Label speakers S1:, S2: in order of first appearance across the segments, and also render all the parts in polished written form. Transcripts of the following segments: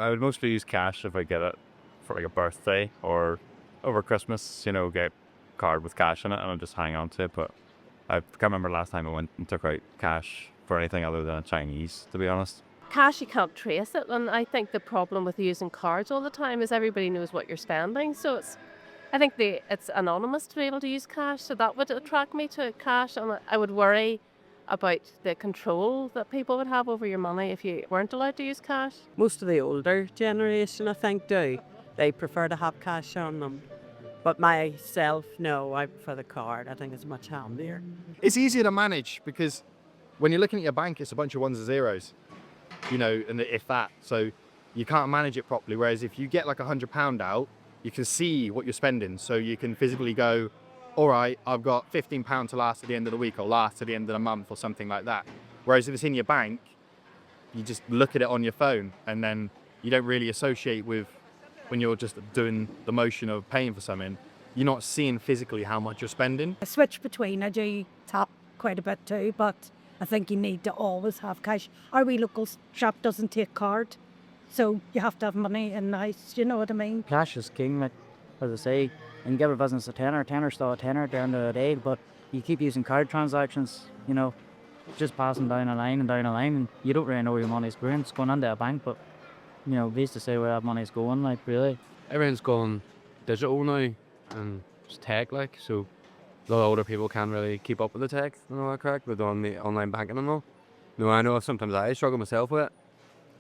S1: I would mostly use cash if I get it for like a birthday or over Christmas, get a card with cash in it and I'll just hang on to it. But I can't remember last time I went and took out cash for anything other than a Chinese, to be honest.
S2: Cash, you can't trace it, and I think the problem with using cards all the time is everybody knows what you're spending. So I think it's anonymous to be able to use cash, so that would attract me to cash, and I would worry about the control that people would have over your money if you weren't allowed to use cash.
S3: Most of the older generation, I think, do. They prefer to have cash on them. But myself, no, I prefer the card. I think it's much handier.
S4: It's easier to manage because when you're looking at your bank, it's a bunch of ones and zeros, and if that. So you can't manage it properly. Whereas if you get like £100 out, you can see what you're spending. So you can physically go, all right, I've got £15 to last at the end of the week or last at the end of the month or something like that. Whereas if it's in your bank, you just look at it on your phone and then you don't really associate with when you're just doing the motion of paying for something, you're not seeing physically how much you're spending.
S5: I switch between. I do tap quite a bit too, but I think you need to always have cash. Our wee local shop doesn't take card, so you have to have money in the house, you know what I mean?
S6: Cash is king, like, as I say, you can give a business a tenner still a tenner at the end of the day, but you keep using card transactions, just passing down a line, and you don't really know where your money's going. It's going into a bank, but we used to say where that money's going, like, really.
S7: Everything's gone digital now and it's tech, so a lot of older people can't really keep up with the tech and all that crack with on the online banking and all. No, I know sometimes I struggle myself with it.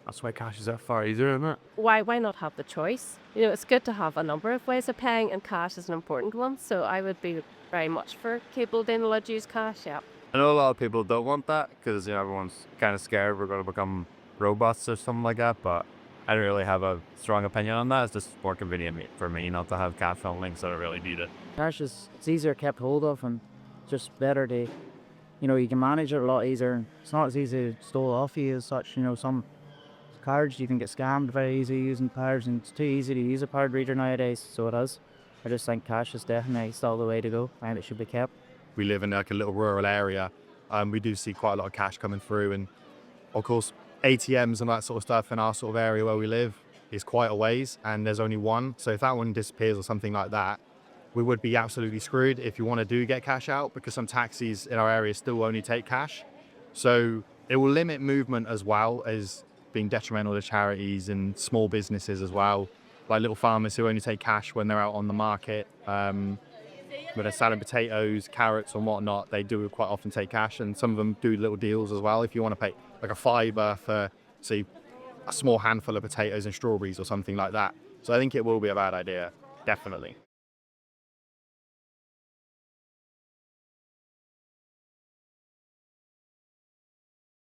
S7: That's why cash is that far easier, isn't it?
S2: Why not have the choice? It's good to have a number of ways of paying, and cash is an important one. So I would be very much for people being allowed to use cash, yeah.
S1: I know a lot of people don't want that because everyone's kind of scared we're going to become robots or something like that, but I don't really have a strong opinion on that. It's just more convenient for me not to have cash only, so I don't really need it.
S6: Cash it's easier kept hold of and just better to, you can manage it a lot easier. It's not as easy to stole off you as such. Some cards you can get scammed very easy using cards, and it's too easy to use a card reader nowadays, so it is. I just think cash is definitely still the way to go, and it should be kept.
S4: We live in like a little rural area. We do see quite a lot of cash coming through, and of course ATMs and that sort of stuff in our sort of area where we live is quite a ways, and there's only one. So if that one disappears or something like that, we would be absolutely screwed if you want to do get cash out, because some taxis in our area still only take cash. So it will limit movement as well as being detrimental to charities and small businesses as well, like little farmers who only take cash when they're out on the market. When they're selling potatoes, carrots and whatnot, they do quite often take cash, and some of them do little deals as well. If you want to pay like a fiver for, say, a small handful of potatoes and strawberries or something like that. So I think it will be a bad idea, definitely.